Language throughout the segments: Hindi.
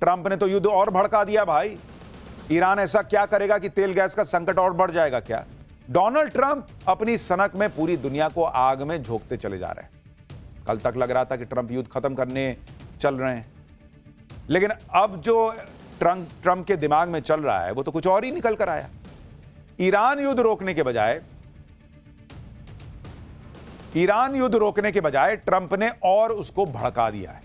ट्रंप ने तो युद्ध और भड़का दिया भाई। ईरान ऐसा क्या करेगा कि तेल गैस का संकट और बढ़ जाएगा क्या? डोनाल्ड ट्रंप अपनी सनक में पूरी दुनिया को आग में झोंकते चले जा रहे हैं। कल तक लग रहा था कि ट्रंप युद्ध खत्म करने चल रहे हैं, लेकिन अब जो ट्रंप के दिमाग में चल रहा है वो तो कुछ और ही निकल कर आया। ईरान युद्ध रोकने के बजाय ट्रंप ने और उसको भड़का दिया है।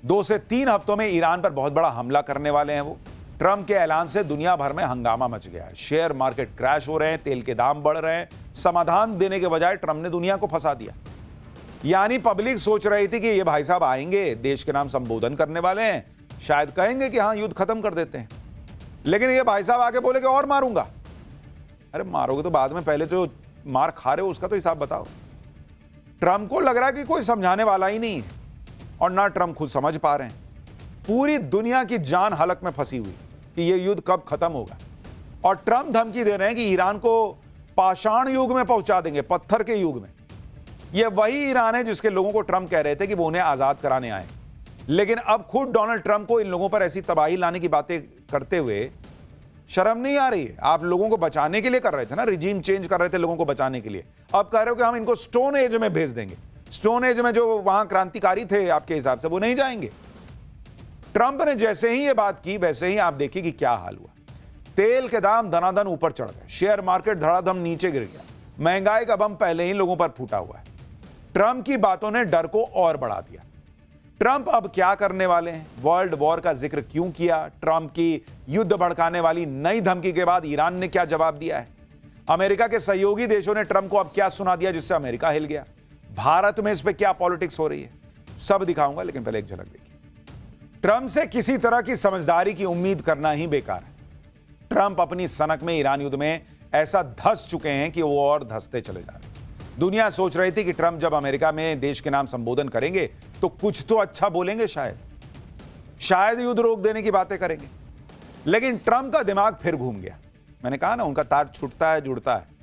2 से 3 हफ्तों में ईरान पर बहुत बड़ा हमला करने वाले हैं वो। ट्रंप के ऐलान से दुनिया भर में हंगामा मच गया है। शेयर मार्केट क्रैश हो रहे हैं, तेल के दाम बढ़ रहे हैं। समाधान देने के बजाय ट्रंप ने दुनिया को फंसा दिया। यानी पब्लिक सोच रही थी कि ये भाई साहब आएंगे, देश के नाम संबोधन करने वाले हैं, शायद कहेंगे कि हां युद्ध खत्म कर देते हैं, लेकिन ये भाई साहब आके बोले कि और मारूंगा। अरे मारोगे तो बाद में, पहले जो मार खा रहे हो उसका तो हिसाब बताओ। ट्रंप को लग रहा है कि कोई समझाने वाला ही नहीं है, और ना ट्रंप खुद समझ पा रहे हैं। पूरी दुनिया की जान हलक में फंसी हुई कि यह युद्ध कब खत्म होगा, और ट्रंप धमकी दे रहे हैं कि ईरान को पाषाण युग में पहुंचा देंगे, पत्थर के युग में। यह वही ईरान है जिसके लोगों को ट्रंप कह रहे थे कि वो उन्हें आजाद कराने आए, लेकिन अब खुद डोनाल्ड ट्रंप को इन लोगों पर ऐसी तबाही लाने की बातें करते हुए शर्म नहीं आ रही है। आप लोगों को बचाने के लिए कर रहे थे ना, रिजीम चेंज कर रहे थे लोगों को बचाने के लिए। अब कह रहे हो कि हम इनको स्टोन एज में भेज देंगे। स्टोन एज में जो वहां क्रांतिकारी थे आपके हिसाब से वो नहीं जाएंगे। ट्रंप ने जैसे ही ये बात की वैसे ही आप देखिए कि क्या हाल हुआ। तेल के दाम धनाधन ऊपर चढ़ गए, शेयर मार्केट धड़ाधम नीचे गिर गया, महंगाई का बम पहले ही लोगों पर फूटा हुआ है। ट्रंप की बातों ने डर को और बढ़ा दिया। ट्रंप अब क्या करने वाले हैं? वर्ल्ड वॉर का जिक्र क्यों किया? ट्रंप की युद्ध भड़काने वाली नई धमकी के बाद ईरान ने क्या जवाब दिया है? अमेरिका के सहयोगी देशों ने ट्रंप को अब क्या सुना दिया जिससे अमेरिका हिल गया? भारत में इस पे क्या पॉलिटिक्स हो रही है? सब दिखाऊंगा, लेकिन पहले एक झलक देखिए। ट्रंप से किसी तरह की समझदारी की उम्मीद करना ही बेकार है। ट्रंप अपनी सनक में ईरान युद्ध में ऐसा धंस चुके हैं कि वो और धंसते चले जा रहे हैं। दुनिया सोच रही थी कि ट्रंप जब अमेरिका में देश के नाम संबोधन करेंगे तो कुछ तो अच्छा बोलेंगे, शायद युद्ध रोक देने की बातें करेंगे, लेकिन ट्रंप का दिमाग फिर घूम गया। मैंने कहा ना, उनका तार छूटता है जुड़ता है।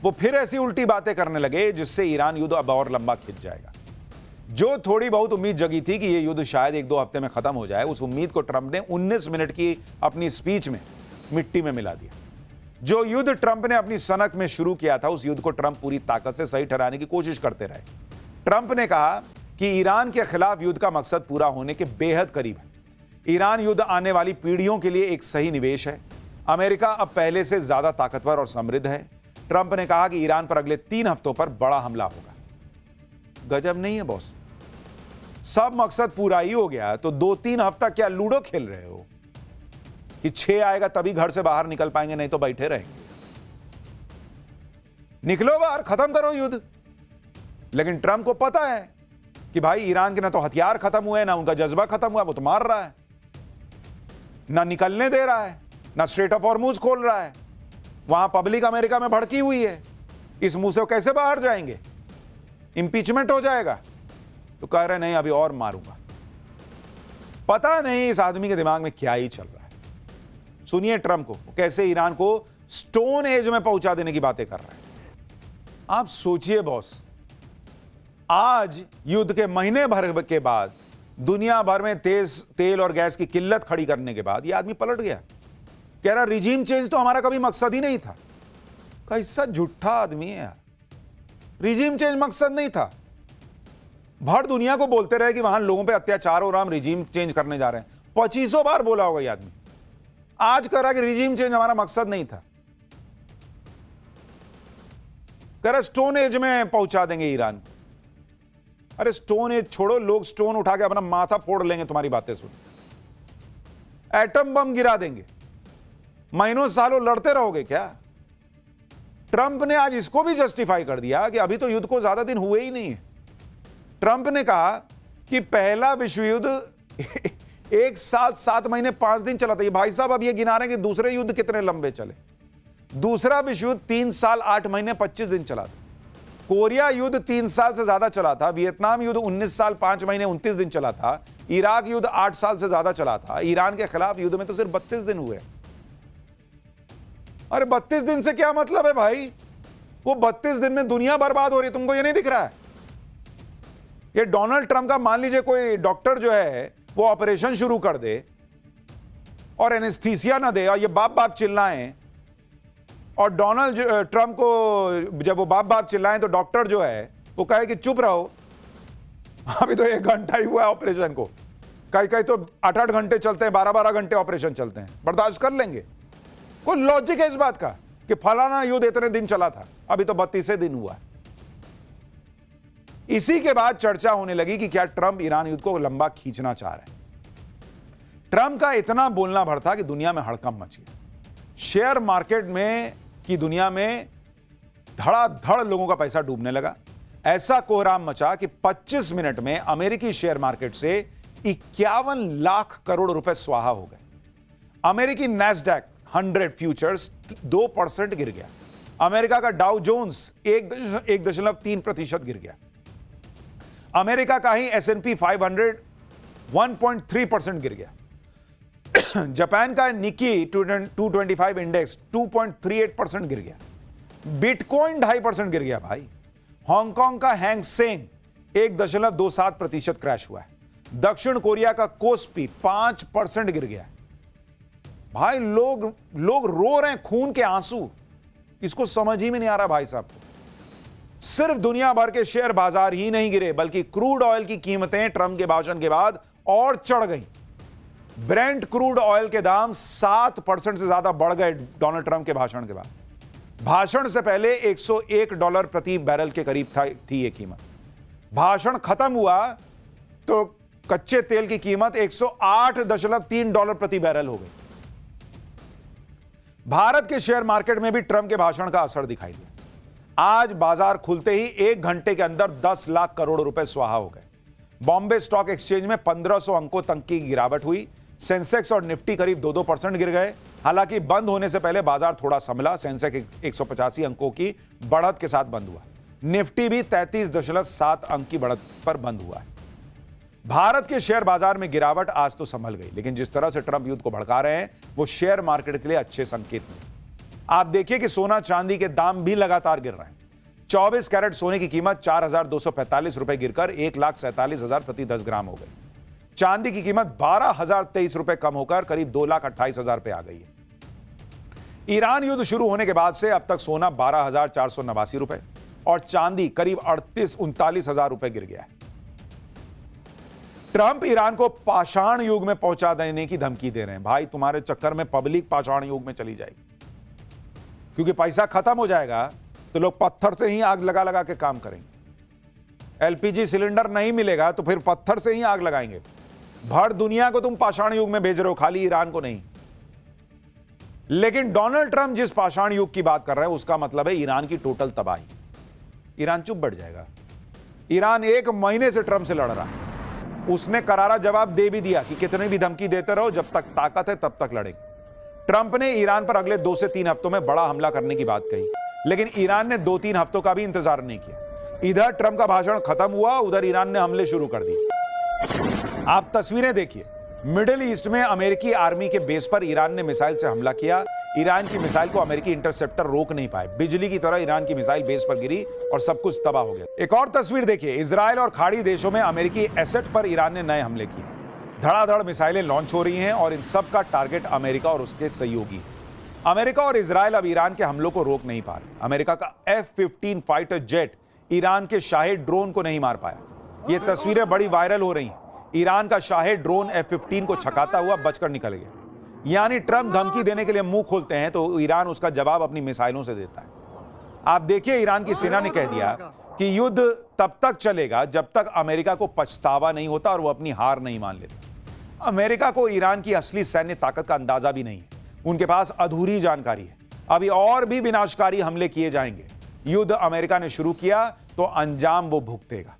वो फिर ऐसी उल्टी बातें करने लगे जिससे ईरान युद्ध अब और लंबा खिंच जाएगा। जो थोड़ी बहुत उम्मीद जगी थी कि यह युद्ध शायद 1-2 हफ्ते में खत्म हो जाए, उस उम्मीद को ट्रंप ने 19 मिनट की अपनी स्पीच में मिट्टी में मिला दिया। जो युद्ध ट्रंप ने अपनी सनक में शुरू किया था, उस युद्ध को ट्रंप पूरी ताकत से सही ठहराने की कोशिश करते रहे। ट्रंप ने कहा कि ईरान के खिलाफ युद्ध का मकसद पूरा होने के बेहद करीब है। ईरान युद्ध आने वाली पीढ़ियों के लिए एक सही निवेश है। अमेरिका अब पहले से ज्यादा ताकतवर और समृद्ध है। ट्रंप ने कहा कि ईरान पर अगले 3 हफ्तों पर बड़ा हमला होगा। गजब नहीं है बॉस? सब मकसद पूरा ही हो गया तो 2-3 हफ्ता क्या लूडो खेल रहे हो कि 6 आएगा तभी घर से बाहर निकल पाएंगे, नहीं तो बैठे रहेंगे। निकलो बाहर, खत्म करो युद्ध। लेकिन ट्रंप को पता है कि भाई ईरान के ना तो हथियार खत्म हुए, ना उनका जज्बा खत्म हुआ, वो तो मार रहा है, ना निकलने दे रहा है, ना स्ट्रेट ऑफ हॉर्मुज खोल रहा है। वहां पब्लिक अमेरिका में भड़की हुई है। इस मुंह से कैसे बाहर जाएंगे? इंपीचमेंट हो जाएगा। तो कह रहे नहीं, अभी और मारूंगा। पता नहीं इस आदमी के दिमाग में क्या ही चल रहा है। सुनिए ट्रंप को कैसे ईरान को स्टोन एज में पहुंचा देने की बातें कर रहे हैं। आप सोचिए बॉस, आज युद्ध के महीने भर के बाद, दुनिया भर में तेल और गैस की किल्लत खड़ी करने के बाद, यह आदमी पलट गया। कह रहा रिजीम चेंज तो हमारा कभी मकसद ही नहीं था। कैसा झूठा आदमी है यार। रिजीम चेंज मकसद नहीं था। भर दुनिया को बोलते रहे कि वहां लोगों पे अत्याचार हो रहा, हम रिजीम चेंज करने जा रहे हैं। 2500 बार बोला होगा ये आदमी। आज कह रहा कि रिजीम चेंज हमारा मकसद नहीं था। कह रहा स्टोन एज में पहुंचा देंगे ईरान को। अरे स्टोन एज छोड़ो, लोग स्टोन उठा के अपना माथा फोड़ लेंगे तुम्हारी बातें सुन। एटम बम गिरा देंगे। महीनों सालों लड़ते रहोगे क्या? ट्रंप ने आज इसको भी जस्टिफाई कर दिया कि अभी तो युद्ध को ज्यादा दिन हुए ही नहीं है। ट्रंप ने कहा कि पहला विश्व युद्ध 1 साल 7 महीने 5 दिन चला था। ये भाई साहब अब ये गिना रहे हैं कि दूसरे युद्ध कितने लंबे चले। दूसरा विश्व युद्ध 3 साल 8 महीने 25 दिन चला था। कोरिया युद्ध 3 साल से ज्यादा चला था। वियतनाम युद्ध 19 साल 5 महीने 29 दिन चला था। इराक युद्ध 8 साल से ज्यादा चला था। ईरान के खिलाफ युद्ध में तो सिर्फ 32 दिन हुए। अरे 32 दिन से क्या मतलब है भाई? वो 32 दिन में दुनिया बर्बाद हो रही है, तुमको ये नहीं दिख रहा है? ये डोनाल्ड ट्रंप का मान लीजिए कोई डॉक्टर जो है वो ऑपरेशन शुरू कर दे और एनेस्थीसिया ना दे और ये बाप बाप चिल्लाएं, और डोनाल्ड ट्रंप को जब वो बाप बाप चिल्लाएं तो डॉक्टर जो है वो कहे कि चुप रहो, अभी तो 1 घंटा ही हुआ है ऑपरेशन को, कहीं कहीं तो 8-8 घंटे चलते हैं, 12-12 घंटे ऑपरेशन चलते हैं, बर्दाश्त कर लेंगे। कोई लॉजिक है इस बात का कि फलाना युद्ध इतने दिन चला था, अभी तो 32वें दिन हुआ है। इसी के बाद चर्चा होने लगी कि क्या ट्रंप ईरान युद्ध को लंबा खींचना चाह रहे हैं। ट्रंप का इतना बोलना भर था कि दुनिया में हड़कंप मच गया। शेयर मार्केट में की दुनिया में धड़ाधड़ लोगों का पैसा डूबने लगा। ऐसा कोहराम मचा कि 25 मिनट में अमेरिकी शेयर मार्केट से 51 लाख करोड़ रुपए स्वाहा हो गए। अमेरिकी नैस्डैक 100 फ्यूचर्स 2% गिर गया। अमेरिका का डाउ जोन्स 1.3% गिर गया। अमेरिका का ही S&P 500 1.3% गिर गया। जापान का निकी 225 इंडेक्स 2.38% गिर गया। बिटकॉइन 2.5% गिर गया भाई। हांगकांग का हैंग सेंग 1.27% क्रैश हुआ है। दक्षिण कोरिया का कोस्पी 5% गिर गया। भाई लोग रो रहे हैं खून के आंसू। इसको समझ ही में नहीं आ रहा भाई साहब को। सिर्फ दुनिया भर के शेयर बाजार ही नहीं गिरे, बल्कि क्रूड ऑयल की कीमतें ट्रंप के भाषण के बाद और चढ़ गई। ब्रेंट क्रूड ऑयल के दाम 7% से ज्यादा बढ़ गए डोनाल्ड ट्रंप के भाषण के बाद। भाषण से पहले $101 प्रति बैरल के करीब थी यह कीमत। भाषण खत्म हुआ तो कच्चे तेल की कीमत $108.3 प्रति बैरल हो गई। भारत के शेयर मार्केट में भी ट्रंप के भाषण का असर दिखाई दिया। आज बाजार खुलते ही 1 घंटे के अंदर 10 लाख करोड़ रुपए स्वाहा हो गए। बॉम्बे स्टॉक एक्सचेंज में 1500 अंकों तक की गिरावट हुई। सेंसेक्स और निफ्टी करीब 2-2% गिर गए। हालांकि बंद होने से पहले बाजार थोड़ा संभला। सेंसेक्स 185 अंकों की बढ़त के साथ बंद हुआ। निफ्टी भी 33.7 अंक की बढ़त पर बंद हुआ है। भारत के शेयर बाजार में गिरावट आज तो संभल गई, लेकिन जिस तरह से ट्रंप युद्ध को भड़का रहे हैं वो शेयर मार्केट के लिए अच्छे संकेत नहीं। आप देखिए कि सोना चांदी के दाम भी लगातार गिर रहे हैं। 24 कैरेट सोने की कीमत 4,245 रुपए गिरकर 1,47,000 प्रति 10 ग्राम हो गई। चांदी की कीमत 12,023 रुपए कम होकर करीब 2,28,000 पे आ गई है। ईरान युद्ध शुरू होने के बाद से अब तक सोना 12,489 रुपए और चांदी करीब 39,000 रुपए गिर गया है। ट्रंप ईरान को पाषाण युग में पहुंचा देने की धमकी दे रहे हैं। भाई तुम्हारे चक्कर में पब्लिक पाषाण युग में चली जाएगी, क्योंकि पैसा खत्म हो जाएगा तो लोग पत्थर से ही आग लगा लगा के काम करेंगे। एलपीजी सिलेंडर नहीं मिलेगा तो फिर पत्थर से ही आग लगाएंगे। भर दुनिया को तुम पाषाण युग में भेज रहे हो, खाली ईरान को नहीं। लेकिन डोनाल्ड ट्रंप जिस पाषाण युग की बात कर रहे हैं उसका मतलब है ईरान की टोटल तबाही। ईरान चुप बैठ जाएगा। ईरान 1 महीने से ट्रंप से लड़ रहा है। उसने करारा जवाब दे भी दिया कि कितनी भी धमकी देते रहो, जब तक ताकत है तब तक लड़ेंगे। ट्रंप ने ईरान पर अगले 2 से 3 हफ्तों में बड़ा हमला करने की बात कही, लेकिन ईरान ने 2-3 हफ्तों का भी इंतजार नहीं किया। इधर ट्रंप का भाषण खत्म हुआ, उधर ईरान ने हमले शुरू कर दिए। आप तस्वीरें देखिए। मिडिल ईस्ट में अमेरिकी आर्मी के बेस पर ईरान ने मिसाइल से हमला किया। ईरान की मिसाइल को अमेरिकी इंटरसेप्टर रोक नहीं पाए। बिजली की तरह ईरान की मिसाइल बेस पर गिरी और सब कुछ तबाह हो गया। एक और तस्वीर देखिए। इजराइल और खाड़ी देशों में अमेरिकी एसेट पर ईरान ने नए हमले किए। धड़ाधड़ मिसाइलें लॉन्च हो रही हैं और इन सब का टारगेट अमेरिका और उसके सहयोगी है। अमेरिका और इजराइल अब ईरान के हमलों को रोक नहीं पा रहे। अमेरिका का F-15 फाइटर जेट ईरान के शाहेद ड्रोन को नहीं मार पाया। ये तस्वीरें बड़ी वायरल हो रही हैं। ईरान का शाहेद ड्रोन F-15 को छकाता हुआ बचकर निकल गया। यानी ट्रंप धमकी देने के लिए मुंह खोलते हैं तो ईरान उसका जवाब अपनी मिसाइलों से देता है। आप देखिए, ईरान की सेना ने कह दिया कि युद्ध तब तक चलेगा जब तक अमेरिका को पछतावा नहीं होता और वो अपनी हार नहीं मान लेता। अमेरिका को ईरान की असली सैन्य ताकत का अंदाजा भी नहीं है। उनके पास अधूरी जानकारी है। अभी और भी विनाशकारी हमले किए जाएंगे। युद्ध अमेरिका ने शुरू किया तो अंजाम वो भुगतेगा।